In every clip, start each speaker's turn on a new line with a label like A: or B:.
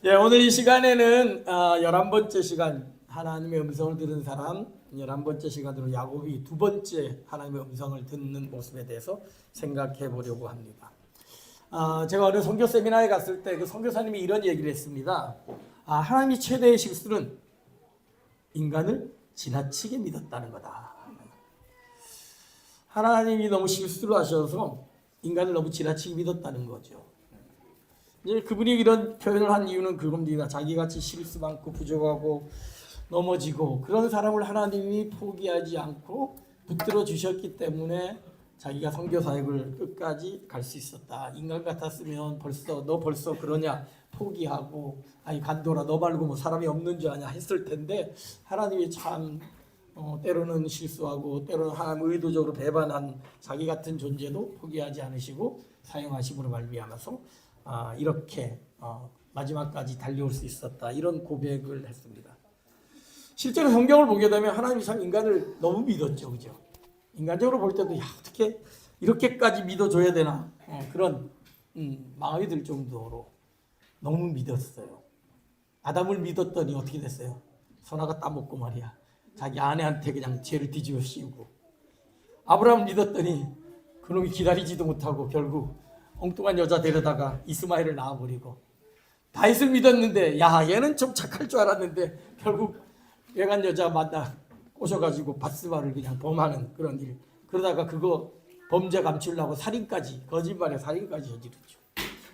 A: 예, 오늘 이 시간에는 11번째 시간 하나님의 음성을 들은 사람 11번째 시간으로 야곱이 두 번째 하나님의 음성을 듣는 모습에 대해서 생각해 보려고 합니다. 제가 어느 선교 세미나에 갔을 때 그 선교사님이 이런 얘기를 했습니다. 하나님이 최대의 실수는 인간을 지나치게 믿었다는 거다. 하나님이 너무 실수를 하셔서 인간을 너무 지나치게 믿었다는 거죠. 그분이 이런 표현을 한 이유는 그겁니다. 자기같이 실수 많고 부족하고 넘어지고 그런 사람을 하나님이 포기하지 않고 붙들어 주셨기 때문에 자기가 선교 사역을 끝까지 갈 수 있었다. 인간 같았으면 너 벌써 그러냐 포기하고 아니 간도라 너 말고 뭐 사람이 없는 줄 아냐 했을 텐데 하나님이 참 때로는 실수하고 때로는 하나님 의도적으로 배반한 자기 같은 존재도 포기하지 않으시고 사용하심으로 말미암아서 이렇게 마지막까지 달려올 수 있었다. 이런 고백을 했습니다. 실제로 성경을 보게 되면 하나님이 참 인간을 너무 믿었죠. 그죠? 인간적으로 볼 때도 어떻게 이렇게까지 믿어줘야 되나 그런 마음이 들 정도로 너무 믿었어요. 아담을 믿었더니 어떻게 됐어요? 선악가 따먹고 말이야. 자기 아내한테 그냥 죄를 뒤집어 씌우고 아브라함을 믿었더니 그놈이 기다리지도 못하고 결국 엉뚱한 여자 데려다가 이스마엘을 낳아버리고 다윗을 믿었는데 얘는 좀 착할 줄 알았는데 결국 외간 여자 만나 꼬셔가지고 바스바를 그냥 범하는 그런 일. 그러다가 그거 범죄 감추려고 거짓말에 살인까지 저지르죠.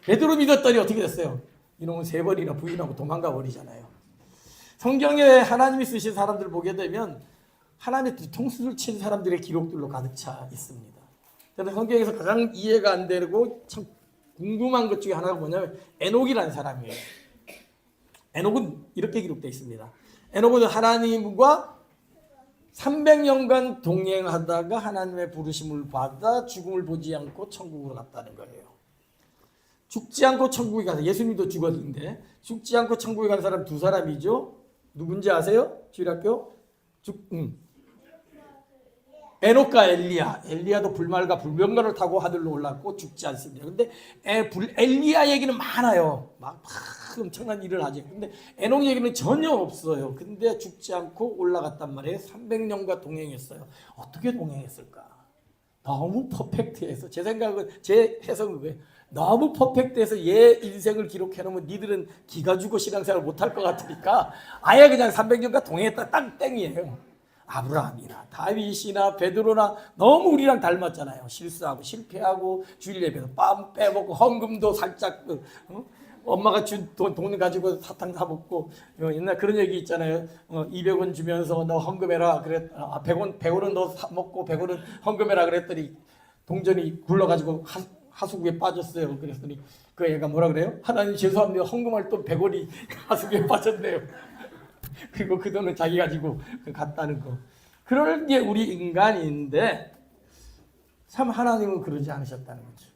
A: 베드로 믿었더니 어떻게 됐어요? 이놈은 3번이나 부인하고 도망가 버리잖아요. 성경에 하나님이 쓰신 사람들 보게 되면 하나님의 뒤통수를 친 사람들의 기록들로 가득 차 있습니다. 저는 성경에서 가장 이해가 안 되고 참 궁금한 것 중에 하나가 뭐냐면 에녹이라는 사람이에요. 에녹은 이렇게 기록되어 있습니다. 에녹은 하나님과 300년간 동행하다가 하나님의 부르심을 받아 죽음을 보지 않고 천국으로 갔다는 거예요. 죽지 않고 천국에 가서 예수님도 죽었는데 죽지 않고 천국에 간 사람 두 사람이죠. 누군지 아세요? 주일학교? 에녹과 엘리야도 불말과 불병거를 타고 하늘로 올랐고 죽지 않습니다. 근데 엘리야 얘기는 많아요. 막 엄청난 일을 하죠. 근데 에녹 얘기는 전혀 없어요. 근데 죽지 않고 올라갔단 말이에요. 300년과 동행했어요. 어떻게 동행했을까? 너무 퍼펙트해서 제 해석은 그거예요. 너무 퍼펙트해서 얘 인생을 기록해놓으면 니들은 기가 죽어 신앙생활 못할 것 같으니까 아예 그냥 300년간 동행했다 딱 땡이에요. 아브라함이나 다윗이나 베드로나 너무 우리랑 닮았잖아요. 실수하고 실패하고 주일 예배도 빰 빼먹고 헌금도 살짝 엄마가 준 돈 가지고 사탕 사 먹고 옛날 그런 얘기 있잖아요. 200원 주면서 너 헌금해라 그랬 100원은 너 사 먹고 100원은 헌금해라 그랬더니 동전이 굴러가지고 하수구에 빠졌어요. 그랬더니 그 애가 뭐라 그래요? 하나님 죄송합니다. 헌금할 돈 100원이 하수구에 빠졌네요. 그리고 그 돈은 자기 가지고 갔다는 거. 그럴 게 우리 인간인데 참 하나님은 그러지 않으셨다는 거죠.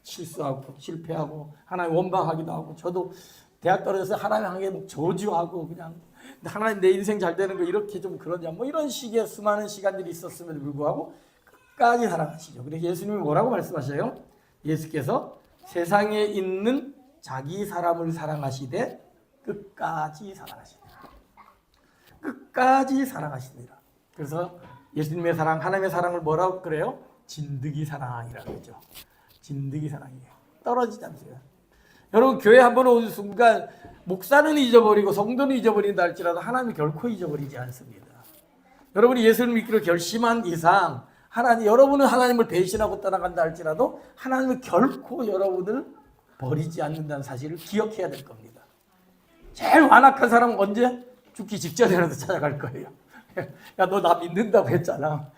A: 실수하고 실패하고 하나님 원망하기도 하고 저도 대학 떨어져서 하나님 한게 저주하고 그냥 하나님 내 인생 잘 되는 거 이렇게 좀 그러냐 뭐 이런 식의 수많은 시간들이 있었음에도 불구하고 끝까지 사랑하시죠. 그래서 예수님이 뭐라고 말씀하셔요? 예수께서 세상에 있는 자기 사람을 사랑하시되 끝까지 사랑하시다. 끝까지 사랑하십니다. 그래서 예수님의 사랑, 하나님의 사랑을 뭐라고 그래요? 진드기 사랑이라고 그러죠. 진드기 사랑이에요. 떨어지지 않으세요. 여러분 교회 한번 온 순간 목사는 잊어버리고 성도는 잊어버린다 할지라도 하나님이 결코 잊어버리지 않습니다. 여러분이 예수를 믿기로 결심한 이상 여러분은 하나님을 배신하고 떠나간다 할지라도 하나님은 결코 여러분을 버리지 않는다는 사실을 기억해야 될 겁니다. 제일 완악한 사람은 언제? 죽기 직전이라도 찾아갈 거예요. 야, 너 나 믿는다고 했잖아.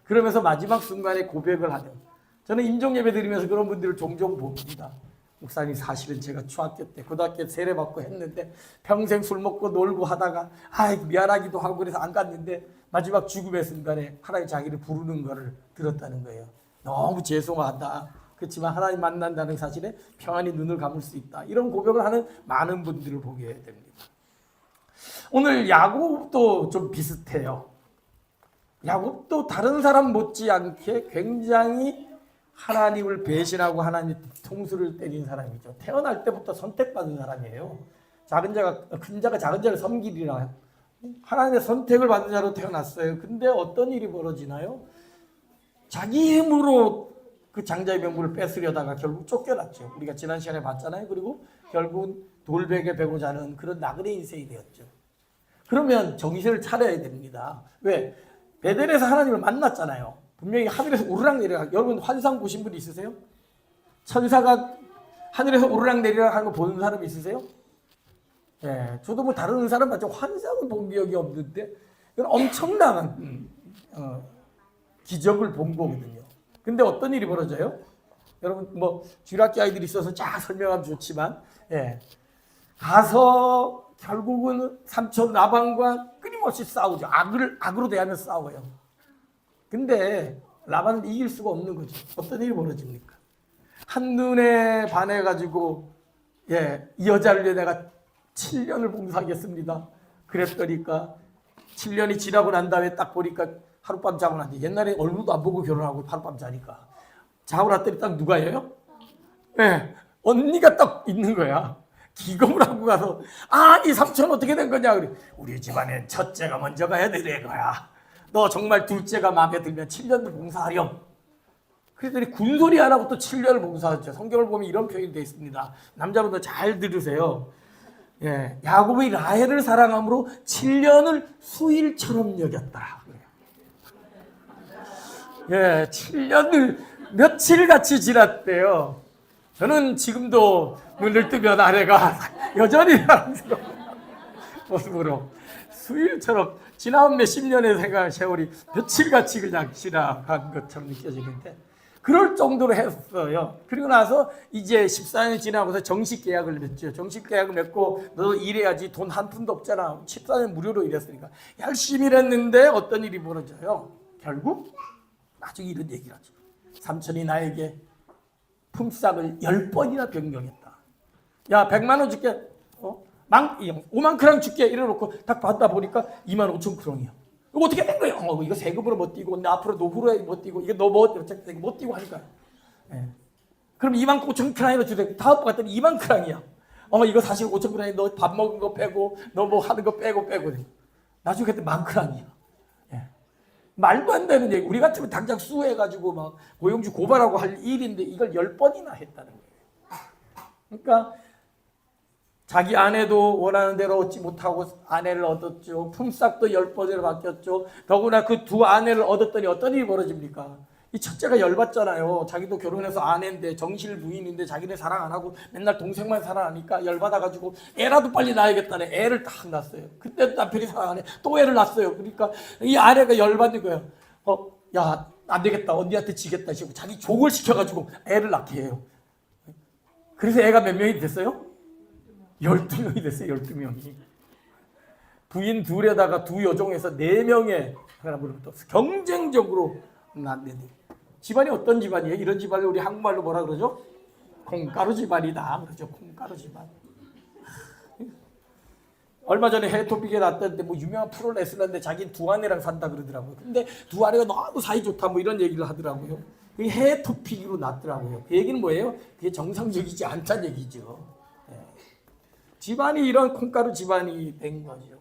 A: 그러면서 마지막 순간에 고백을 하는. 저는 임종 예배 드리면서 그런 분들을 종종 봅니다. 목사님 사실은 제가 중학교 때 고등학교 때 세례 받고 했는데 평생 술 먹고 놀고 하다가 미안하기도 하고 그래서 안 갔는데 마지막 죽음의 순간에 하나님 자기를 부르는 거를 들었다는 거예요. 너무 죄송하다. 그렇지만 하나님 만난다는 사실에 평안히 눈을 감을 수 있다. 이런 고백을 하는 많은 분들을 보게 됩니다. 오늘 야곱도 좀 비슷해요. 야곱도 다른 사람 못지않게 굉장히 하나님을 배신하고 하나님 통수를 때린 사람이죠. 태어날 때부터 선택받은 사람이에요. 큰 자가 작은 자를 섬기리라. 하나님의 선택을 받은 자로 태어났어요. 근데 어떤 일이 벌어지나요? 자기 힘으로 그 장자의 명분을 뺏으려다가 결국 쫓겨났죠. 우리가 지난 시간에 봤잖아요. 그리고 결국은 돌베개 베고 자는 그런 나그네 인생이 되었죠. 그러면 정신을 차려야 됩니다. 왜? 베델에서 하나님을 만났잖아요. 분명히 하늘에서 오르락내리락. 여러분 환상 보신 분 있으세요? 천사가 하늘에서 오르락내리락 하는 거 보는 사람 있으세요? 예, 저도 뭐 다른 사람 같죠. 환상을 본 기억이 없는데 이건 엄청난 기적을 본 거거든요. 근데 어떤 일이 벌어져요? 여러분 뭐 쥐락기 아이들이 있어서 쫙 설명하면 좋지만 가서 결국은 삼촌 라반과 끊임없이 싸우죠. 악으로 대하며 싸워요. 근데 라반은 이길 수가 없는 거죠. 어떤 일이 벌어집니까? 한눈에 반해가지고 이 여자를 위해 내가 7년을 봉사하겠습니다. 그랬더니까 7년이 지나고 난 다음에 딱 보니까 하룻밤 자고 났는데 옛날에 얼굴도 안 보고 결혼하고 하룻밤 자니까 자고 났더니 딱 누가예요? 언니가 딱 있는 거야. 기겁을 하고 가서 이 삼촌 어떻게 된 거냐 그래. 우리 집안엔 첫째가 먼저 가야 되는 거야. 너 정말 둘째가 마음에 들면 7년을 봉사하렴. 그랬더니 군소리 안 하고 또 7년을 봉사하죠. 성경을 보면 이런 표현이 되어 있습니다. 남자분들 잘 들으세요. 야곱이 라헬을 사랑함으로 7년을 수일처럼 여겼다. 7년을 며칠같이 지났대요. 저는 지금도 눈을 뜨면 아내가 여전히 사랑스러운 모습으로 수일처럼 지나온 몇십 년의 세월이 며칠같이 그냥 지나간 것처럼 느껴지는데 그럴 정도로 했어요. 그리고 나서 이제 14년이 지나고서 정식 계약을 맺죠. 정식 계약을 맺고 너 일해야지 돈 한 푼도 없잖아. 14년 무료로 일했으니까. 열심히 일했는데 어떤 일이 벌어져요? 결국 나중에 이런 얘기를 하죠. 삼촌이 나에게 품삯을 10번이나 변경했다. 야 100만 원 줄게. 5만 크랑 줄게. 이래놓고 딱 받다 보니까 2만 5천 크랑이야. 이거 어떻게 된 거야? 이거 세금으로 못 띄고 나 앞으로 노후로 못 띄고 이거 너 못 띄고 하니까. 그럼 2만 5천 크랑이로 주대. 다음 봤더니 2만 크랑이야. 이거 사실 5천 크랑이 너 밥 먹은 거 빼고 너 뭐 하는 거 빼고. 나중에 그때 1만 크랑이야. 말도 안 되는 얘기. 우리 같으면 당장 수해가지고 막 고용주 고발하고 할 일인데 이걸 10번이나 했다는 거예요. 그러니까 자기 아내도 원하는 대로 얻지 못하고 아내를 얻었죠. 품삯도 10번으로 바뀌었죠. 더구나 그 두 아내를 얻었더니 어떤 일이 벌어집니까? 이 첫째가 열받잖아요. 자기도 결혼해서 아내인데 정실 부인인데 자기네 사랑 안 하고 맨날 동생만 사랑하니까 열받아가지고 애라도 빨리 낳아야겠다네. 애를 딱 낳았어요. 그때 남편이 사랑 안 해. 또 애를 낳았어요. 그러니까 이 아내가 열받는 거예요. 야, 안 되겠다. 언니한테 지겠다 싶고 자기 족을 시켜가지고 애를 낳게 해요. 그래서 애가 몇 명이 됐어요? 12명이 됐어요. 12명이. 부인 둘에다가 두 여종에서 4명의 사람으로 경쟁적으로 낳는데 집안이 어떤 집안이에요? 이런 집안을 우리 한국말로 뭐라 그러죠? 콩가루 집안이다. 그러죠. 콩가루 집안. 얼마 전에 해외토픽에 났던데 뭐 유명한 프로 레슬러인데 자기 두 아내랑 산다 그러더라고요. 근데 두 아내가 너무 사이 좋다 뭐 이런 얘기를 하더라고요. 그게 해외토픽으로 났더라고요. 그 얘기는 뭐예요? 그게 정상적이지 않다는 얘기죠. 집안이 이런 콩가루 집안이 된 거죠.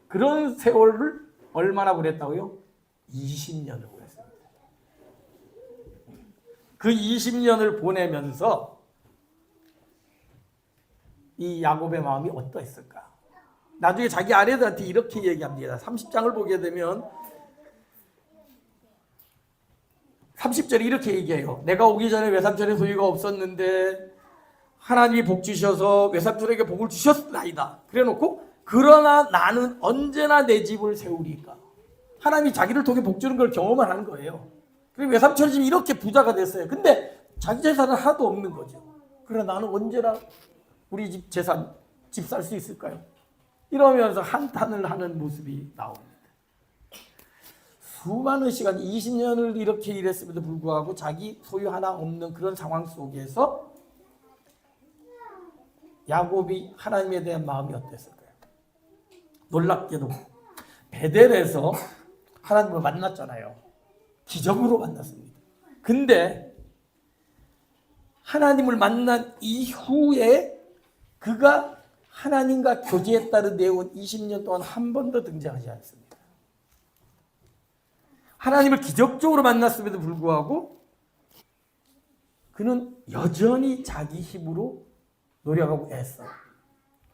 A: 그런 세월을 얼마나 보냈다고요? 20년을 보냈습니다. 그 20년을 보내면서 이 야곱의 마음이 어떠했을까? 나중에 자기 아내들한테 이렇게 얘기합니다. 30장을 보게 되면 30절에 이렇게 얘기해요. 내가 오기 전에 외삼촌의 소유가 없었는데 하나님이 복 주셔서 외삼촌에게 복을 주셨나이다. 그래놓고 그러나 나는 언제나 내 집을 세우리까. 하나님이 자기를 통해 복 주는 걸 경험을 하는 거예요. 그리고 외삼촌이 지금 이렇게 부자가 됐어요. 근데 자기 재산은 하나도 없는 거죠. 그러나 나는 언제나 우리 집 재산, 집 살 수 있을까요? 이러면서 한탄을 하는 모습이 나옵니다. 수많은 시간, 20년을 이렇게 일했음에도 불구하고 자기 소유 하나 없는 그런 상황 속에서 야곱이 하나님에 대한 마음이 어땠을까요? 놀랍게도 베델에서 하나님을 만났잖아요. 기적으로 만났습니다. 근데 하나님을 만난 이후에 그가 하나님과 교제했다는 내용은 20년 동안 한 번도 등장하지 않습니다. 하나님을 기적적으로 만났음에도 불구하고 그는 여전히 자기 힘으로 노력하고 애써.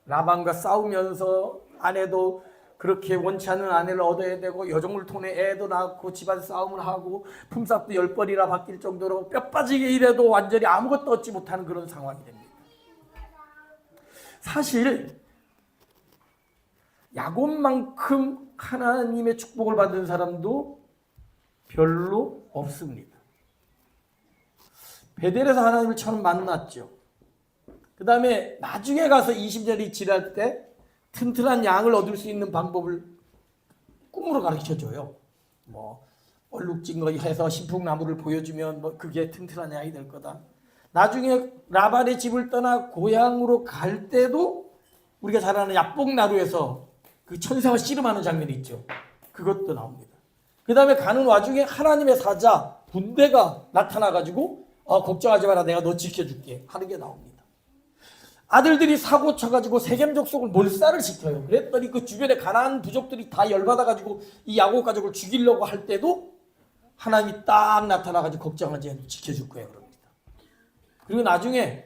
A: 라반과 싸우면서 아내도 그렇게 원치 않는 아내를 얻어야 되고 여종을 통해 애도 낳고 집안 싸움을 하고 품삯도 10번이나 바뀔 정도로 뼈 빠지게 일해도 완전히 아무것도 얻지 못하는 그런 상황이 됩니다. 사실 야곱만큼 하나님의 축복을 받은 사람도 별로 없습니다. 베델에서 하나님을 처음 만났죠. 그 다음에 나중에 가서 20년이 지날 때 튼튼한 양을 얻을 수 있는 방법을 꿈으로 가르쳐줘요. 뭐 얼룩진 거 해서 신풍나무를 보여주면 뭐 그게 튼튼한 양이 될 거다. 나중에 라반의 집을 떠나 고향으로 갈 때도 우리가 잘 아는 야복나루에서 그 천사가 씨름하는 장면이 있죠. 그것도 나옵니다. 그 다음에 가는 와중에 하나님의 사자 군대가 나타나가지고 걱정하지 마라, 내가 너 지켜줄게 하는 게 나옵니다. 아들들이 사고 쳐가지고 세겜 족속을 몰살을 시켜요. 그랬더니 그 주변에 가나안 부족들이 다 열받아가지고 이 야곱 가족을 죽이려고 할 때도 하나님이 딱 나타나가지고 걱정하지 않고 지켜줄 거예요. 그럽니다. 그리고 나중에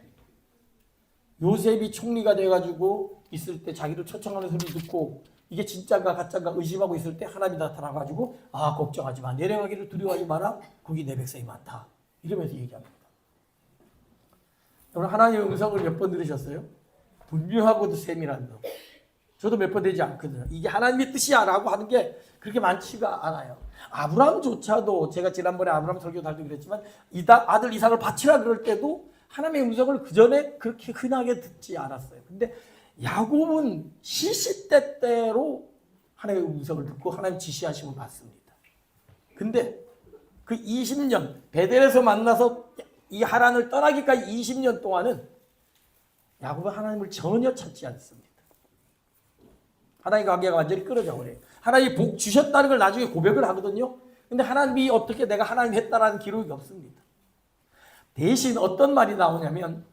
A: 요셉이 총리가 돼가지고 있을 때 자기를 초청하는 소리 듣고 이게 진짜인가 가짜인가 의심하고 있을 때 하나님이 나타나가지고 걱정하지 마, 내려가기를 두려워하지 마라, 거기 내 백성이 많다 이러면서 얘기합니다. 여러분, 하나님의 음성을 몇 번 들으셨어요? 분명하고도 세밀한 거. 저도 몇 번 되지 않거든요. 이게 하나님의 뜻이야 라고 하는 게 그렇게 많지가 않아요. 아브라함조차도 제가 지난번에 아브라함 설교 할 때 그랬지만 아들 이삭을 바치라 그럴 때도 하나님의 음성을 그전에 그렇게 흔하게 듣지 않았어요. 근데 야곱은 시시때때로 하나님의 음성을 듣고 하나님 지시하심을 받습니다. 근데 그 20년 베델에서 만나서 이 하란을 떠나기까지 20년 동안은 야곱은 하나님을 전혀 찾지 않습니다. 하나님과 관계가 완전히 끊어져 버려요. 하나님이 복 주셨다는 걸 나중에 고백을 하거든요. 근데 하나님이 어떻게 내가 하나님 했다라는 기록이 없습니다. 대신 어떤 말이 나오냐면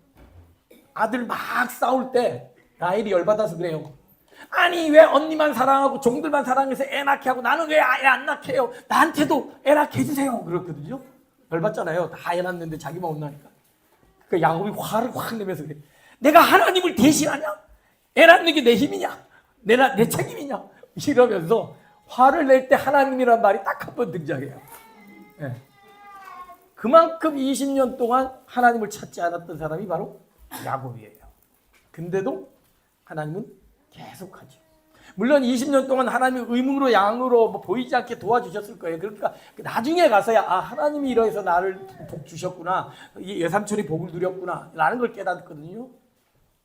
A: 아들 막 싸울 때 라헬이 열받아서 그래요. 아니 왜 언니만 사랑하고 종들만 사랑해서 애 낳게 하고 나는 왜 애 안 낳게 해요? 나한테도 애 낳게 해주세요. 그렇거든요. 열받잖아요. 다 애 낳는데 자기만 못 낳으니까. 그러니까 야곱이 화를 확 내면서 그래. 내가 하나님을 대신하냐? 애 낳는 게 내 힘이냐? 내 책임이냐? 이러면서 화를 낼 때 하나님이란 말이 딱 한 번 등장해요. 네. 그만큼 20년 동안 하나님을 찾지 않았던 사람이 바로 야곱이에요. 근데도 하나님은 계속하죠. 물론 20년 동안 하나님이 의문으로 양으로 보이지 않게 도와주셨을 거예요. 그러니까 나중에 가서야 하나님이 이러해서 나를 복 주셨구나, 이 외삼촌이 복을 누렸구나 라는 걸 깨닫거든요.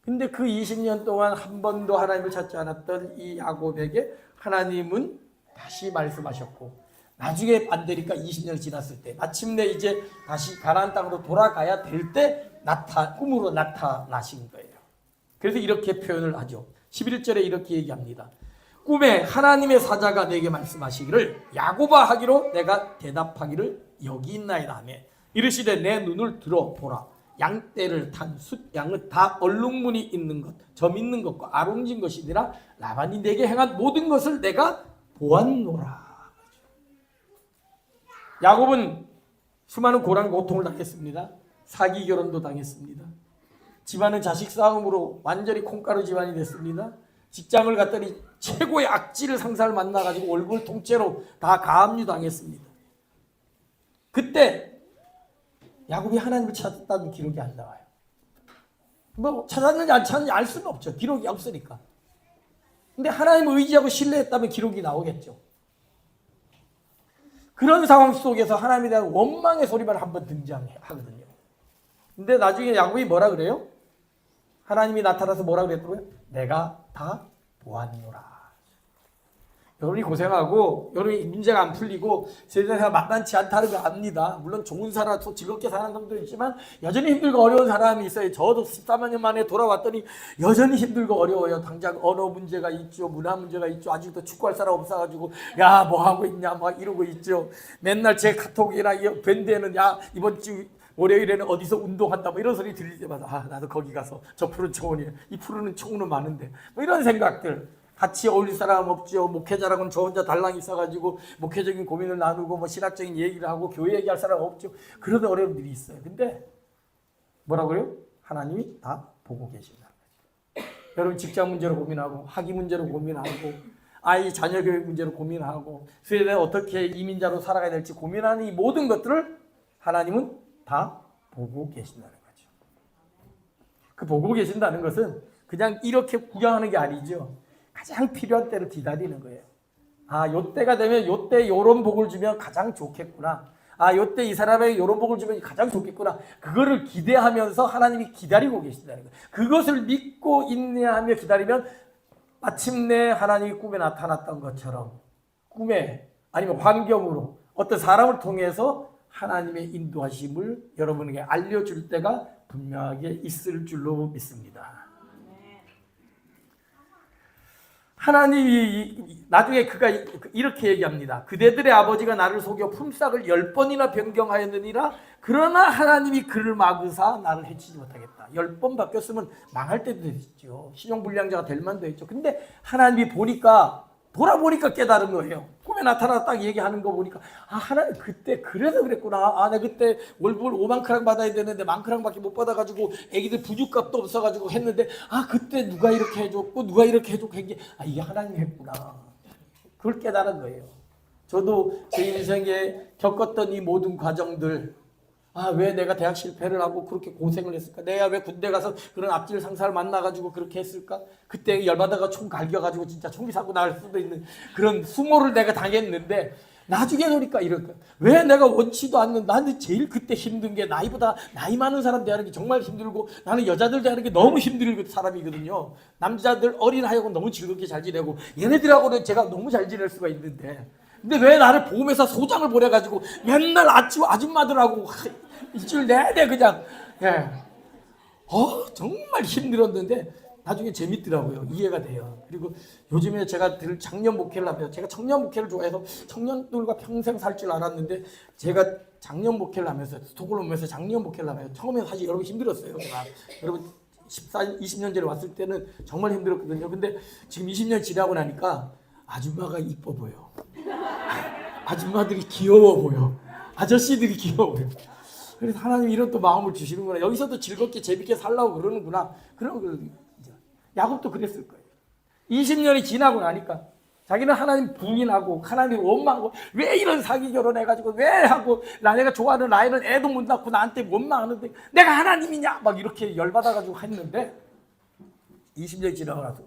A: 근데 그 20년 동안 한 번도 하나님을 찾지 않았던 이 야곱에게 하나님은 다시 말씀하셨고, 나중에 안 되니까 20년이 지났을 때 마침내 이제 다시 가나안 땅으로 돌아가야 될 때 꿈으로 나타나신 거예요. 그래서 이렇게 표현을 하죠. 11절에 이렇게 얘기합니다. 꿈에 하나님의 사자가 내게 말씀하시기를 야곱아 하기로 내가 대답하기를 여기 있나이다 하며 이르시되 내 눈을 들어 보라. 양떼를 탄 숫양은 다 얼룩무늬 있는 것, 점 있는 것과 아롱진 것이니라. 라반이 내게 행한 모든 것을 내가 보았노라. 야곱은 수많은 고난 고통을 당했습니다. 사기 결혼도 당했습니다. 집안은 자식 싸움으로 완전히 콩가루 집안이 됐습니다. 직장을 갔더니 최고의 악질을 상사를 만나가지고 얼굴 통째로 다 가압류 당했습니다. 그때 야곱이 하나님을 찾았다는 기록이 안 나와요. 뭐 찾았는지 안 찾았는지 알 수는 없죠. 기록이 없으니까. 근데 하나님을 의지하고 신뢰했다면 기록이 나오겠죠. 그런 상황 속에서 하나님에 대한 원망의 소리만 한번 등장하거든요. 근데 나중에 야곱이 뭐라 그래요? 하나님이 나타나서 뭐라 그랬더라고요? 내가 다 보았노라. 여러분이 고생하고 여러분이 문제가 안 풀리고 세상에서 만만치 않다는 거 압니다. 물론 좋은 사람, 즐겁게 사는 사람도 있지만 여전히 힘들고 어려운 사람이 있어요. 저도 14년 만에 돌아왔더니 여전히 힘들고 어려워요. 당장 언어 문제가 있죠. 문화 문제가 있죠. 아직도 축구할 사람 없어가지고 야 뭐 하고 있냐 막 이러고 있죠. 맨날 제 카톡이나 밴드에는 야 이번 주 월요일에는 어디서 운동한다 뭐 이런 소리 들릴 때마다 아 나도 거기 가서 저 푸른 초원이야. 이 푸른 초원은 많은데 뭐 이런 생각들. 같이 어울릴 사람 없죠. 목회자라고는 저 혼자 달랑 있어가지고 목회적인 고민을 나누고 뭐 신학적인 얘기를 하고 교회 얘기할 사람 없죠. 그런 어려움들이 있어요. 근데 뭐라고 그래요? 하나님이 다 보고 계신다는 거죠. 여러분 직장 문제로 고민하고 학위 문제로 고민하고 아이 자녀 교육 문제로 고민하고 스웨덴에 어떻게 이민자로 살아가야 될지 고민하는 이 모든 것들을 하나님은 다 보고 계신다는 거죠. 그 보고 계신다는 것은 그냥 이렇게 구경하는 게 아니죠. 가장 필요한 때를 기다리는 거예요. 아, 요때가 되면 요때 요런 복을 주면 가장 좋겠구나. 아, 요때 이 사람에게 요런 복을 주면 가장 좋겠구나. 그거를 기대하면서 하나님이 기다리고 계신다는 거예요. 그것을 믿고 인내하며 기다리면 마침내 하나님이 꿈에 나타났던 것처럼 꿈에 아니면 환경으로 어떤 사람을 통해서 하나님의 인도하심을 여러분에게 알려줄 때가 분명하게 있을 줄로 믿습니다. 하나님이 나중에 그가 이렇게 얘기합니다. 그대들의 아버지가 나를 속여 품삯을 10번이나 변경하였느니라. 그러나 하나님이 그를 막으사 나를 해치지 못하겠다. 10번 바뀌었으면 망할 때도 있죠. 신용불량자가 될 만도 있죠. 근데 하나님이 보니까 돌아보니까 깨달은 거예요. 꿈에 나타나 딱 얘기하는 거 보니까 아 하나님 그때 그래서 그랬구나. 아 내가 그때 월급을 5만 크랑 받아야 되는데 1만 크랑밖에 못 받아가지고 애기들 부주값도 없어가지고 했는데 아 그때 누가 이렇게 해줬고 누가 이렇게 해줬고 한 게 아 이게 하나님이 했구나. 그걸 깨달은 거예요. 저도 제 인생에 겪었던 이 모든 과정들 아, 왜 내가 대학 실패를 하고 그렇게 고생을 했을까? 내가 왜 군대 가서 그런 앞질 상사를 만나가지고 그렇게 했을까? 그때 열받아가 총 갈겨가지고 진짜 총기 사고 날 수도 있는 그런 수모를 내가 당했는데 나중에 보니까 이럴 거야. 왜 내가 원치도 않는 나는 제일 그때 힘든 게 나이보다 나이 많은 사람 대하는 게 정말 힘들고 나는 여자들 대하는 게 너무 힘든 사람이거든요. 남자들 어린아이하고 너무 즐겁게 잘 지내고 얘네들하고는 제가 너무 잘 지낼 수가 있는데 근데 왜 나를 보험회사 소장을 보내가지고 맨날 아줌마들하고 일주일 내내 그냥 정말 힘들었는데 나중에 재밌더라고요. 이해가 돼요. 그리고 요즘에 제가 늘 청년 목회를 하면서 제가 청년 목회를 좋아해서 청년들과 평생 살 줄 알았는데 제가 작년 목회를 하면서 스톡홀름에서 작년 목회를 하면서 처음에 사실 여러분 힘들었어요. 제가 여러분 20년 전에 왔을 때는 정말 힘들었거든요. 근데 지금 20년 지나고 나니까 아줌마가 이뻐 보여. 아줌마들이 귀여워 보여. 아저씨들이 귀여워 보여. 그래서 하나님이 이런 또 마음을 주시는구나. 여기서도 즐겁게 재밌게 살라고 그러는구나. 그런 야곱도 그랬을 거예요. 20년이 지나고 나니까 자기는 하나님 부인하고 하나님 원망하고 왜 이런 사기 결혼해가지고 왜 하고 내가 좋아하는 라인은 애도 못 낳고 나한테 원망하는데 내가 하나님이냐 막 이렇게 열받아가지고 했는데 20년이 지나고 나서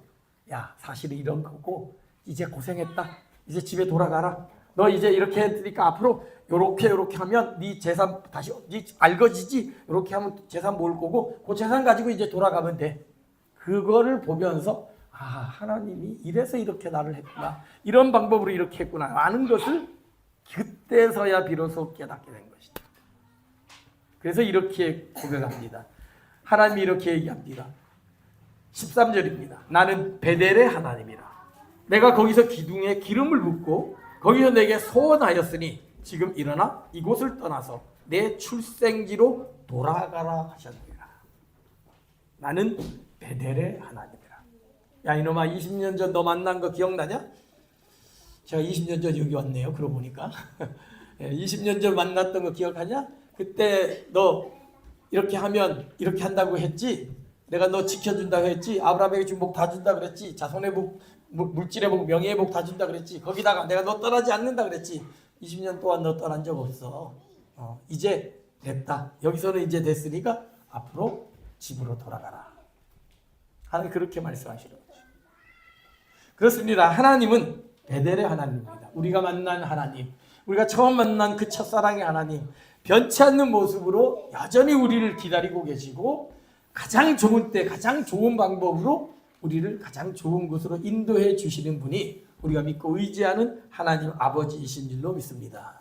A: 야 사실은 이런 거고 이제 고생했다. 이제 집에 돌아가라. 너 이제 이렇게 했으니까 앞으로 요렇게 하면 네 재산 다시 네 알거지지. 요렇게 하면 재산 모을 거고 그 재산 가지고 이제 돌아가면 돼. 그거를 보면서 아 하나님이 이래서 이렇게 나를 했구나. 이런 방법으로 이렇게 했구나. 아는 것을 그때서야 비로소 깨닫게 된 것이다. 그래서 이렇게 고백합니다. 하나님이 이렇게 얘기합니다. 13절입니다. 나는 베델의 하나님이라. 내가 거기서 기둥에 기름을 붓고 거기서 내게 소원하였으니 지금 일어나 이곳을 떠나서 내 출생지로 돌아가라 하셨느니라. 나는 베델의 하나님이라. 야 이놈아 20년 전 너 만난 거 기억나냐? 제가 20년 전 여기 왔네요. 그러고 보니까 20년 전 만났던 거 기억하냐? 그때 너 이렇게 하면 이렇게 한다고 했지? 내가 너 지켜준다고 했지? 아브라함에게 준 복 다 준다 그랬지? 자손의 복, 물질의 복, 명예의 복 다 준다 그랬지? 거기다가 내가 너 떠나지 않는다 그랬지? 20년 동안 너 떠난 적 없어. 이제 됐다. 여기서는 이제 됐으니까 앞으로 집으로 돌아가라. 하나님 그렇게 말씀하시는 거죠. 그렇습니다. 하나님은 베델의 하나님입니다. 우리가 만난 하나님, 우리가 처음 만난 그 첫사랑의 하나님, 변치 않는 모습으로 여전히 우리를 기다리고 계시고 가장 좋은 때, 가장 좋은 방법으로 우리를 가장 좋은 곳으로 인도해 주시는 분이 우리가 믿고 의지하는 하나님 아버지이신 줄로 믿습니다.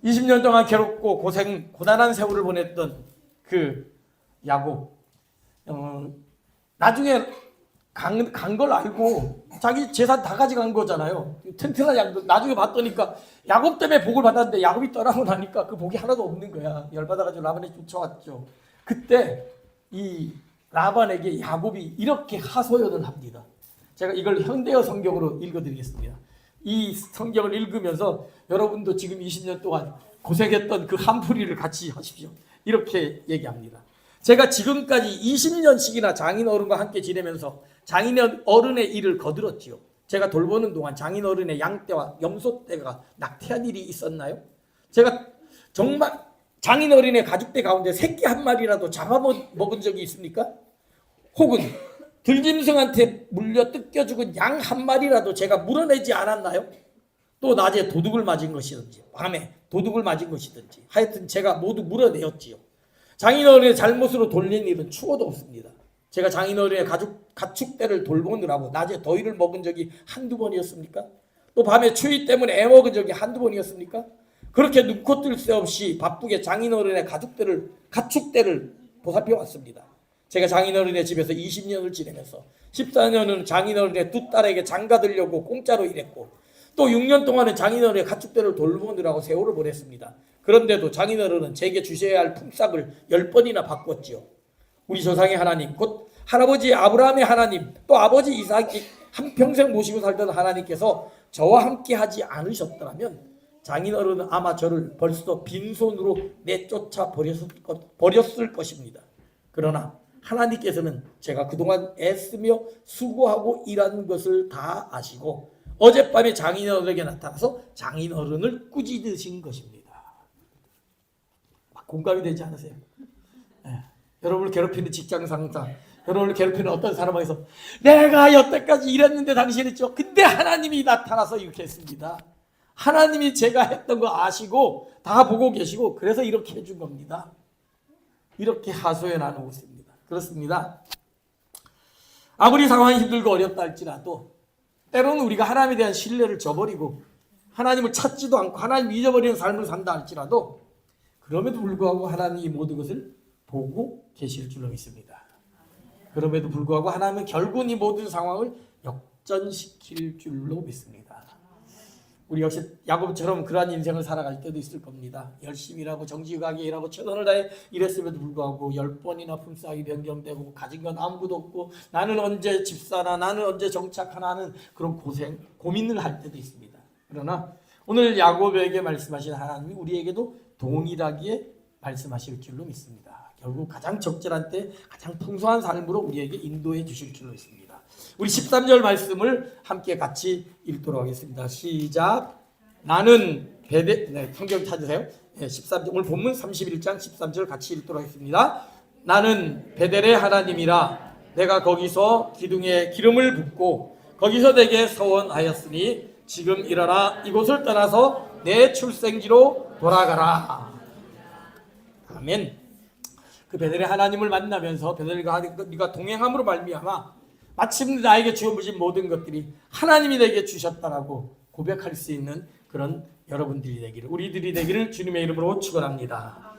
A: 20년 동안 괴롭고 고단한 세월을 보냈던 그 야곱, 나중에 간 걸 알고 자기 재산 다 가져간 거잖아요. 튼튼한 양들. 나중에 봤더니까 야곱 때문에 복을 받았는데 야곱이 떠나고 나니까 그 복이 하나도 없는 거야. 열받아가지고 라반에 쫓아왔죠. 그때 이 라반에게 야곱이 이렇게 하소연을 합니다. 제가 이걸 현대어 성경으로 읽어드리겠습니다. 이 성경을 읽으면서 여러분도 지금 20년 동안 고생했던 그 한풀이를 같이 하십시오. 이렇게 얘기합니다. 제가 지금까지 20년씩이나 장인어른과 함께 지내면서 장인어른의 일을 거들었지요. 제가 돌보는 동안 장인어른의 양떼와 염소떼가 낙태한 일이 있었나요? 제가 정말 장인어른의 가죽떼 가운데 새끼 한 마리라도 잡아먹은 적이 있습니까? 혹은 들짐승한테 물려 뜯겨 죽은 양 한 마리라도 제가 물어내지 않았나요? 또 낮에 도둑을 맞은 것이든지 밤에 도둑을 맞은 것이든지 하여튼 제가 모두 물어내었지요. 장인어른의 잘못으로 돌린 일은 추호도 없습니다. 제가 장인어른의 가축대를 돌보느라고 낮에 더위를 먹은 적이 한두 번이었습니까? 또 밤에 추위 때문에 애먹은 적이 한두 번이었습니까? 그렇게 눈코 뜰 새 없이 바쁘게 장인어른의 가축대를 보살펴 왔습니다. 제가 장인어른의 집에서 20년을 지내면서 14년은 장인어른의 두 딸에게 장가들려고 공짜로 일했고 또 6년 동안은 장인어른의 가축대를 돌보느라고 세월을 보냈습니다. 그런데도 장인어른은 제게 주셔야 할 품삯을 10번이나 바꿨지요. 우리 조상의 하나님, 곧 할아버지 아브라함의 하나님, 또 아버지 이삭이 한평생 모시고 살던 하나님께서 저와 함께 하지 않으셨더라면 장인어른은 아마 저를 벌써 빈손으로 내쫓아 버렸을 것입니다. 그러나 하나님께서는 제가 그동안 애쓰며 수고하고 일한 것을 다 아시고 어젯밤에 장인어른에게 나타나서 장인어른을 꾸짖으신 것입니다. 막 공감이 되지 않으세요? 네. 여러분을 괴롭히는 직장 상사, 여러분을 괴롭히는 어떤 사람에게서 내가 여태까지 일했는데 당신 했죠. 근데 하나님이 나타나서 이렇게 했습니다. 하나님이 제가 했던 거 아시고 다 보고 계시고 그래서 이렇게 해준 겁니다. 이렇게 하소연 나누고 있습니다. 그렇습니다. 아무리 상황이 힘들고 어렵다 할지라도 때로는 우리가 하나님에 대한 신뢰를 저버리고 하나님을 찾지도 않고 하나님 잊어버리는 삶을 산다 할지라도 그럼에도 불구하고 하나님이 모든 것을 보고 계실 줄로 믿습니다. 그럼에도 불구하고 하나님은 결국 이 모든 상황을 역전시킬 줄로 믿습니다. 우리 역시 야곱처럼 그러한 인생을 살아갈 때도 있을 겁니다. 열심히 일하고 정직하게 일하고 최선을 다해 일했음에도 불구하고 10번이나 품삯이 변경되고 가진 건 아무것도 없고 나는 언제 집 사나 나는 언제 정착하나 하는 그런 고민을 할 때도 있습니다. 그러나 오늘 야곱에게 말씀하신 하나님이 우리에게도 동일하게 말씀하실 줄로 믿습니다. 결국 가장 적절한 때 가장 풍성한 삶으로 우리에게 인도해 주실 줄로 믿습니다. 우리 13절 말씀을 함께 같이 읽도록 하겠습니다. 시작. 나는 성경 찾으세요. 13절 오늘 본문 31장 13절 같이 읽도록 하겠습니다. 나는 베델의 하나님이라 내가 거기서 기둥에 기름을 붓고 거기서 내게 서원하였으니 지금 일어나 이곳을 떠나서 내 출생지로 돌아가라. 아멘. 그 베델의 하나님을 만나면서 베델과 네가 동행함으로 말미암아 마침내 나에게 주어진 모든 것들이 하나님이 내게 주셨다라고 고백할 수 있는 그런 여러분들이 되기를 우리들이 되기를 주님의 이름으로 축원합니다.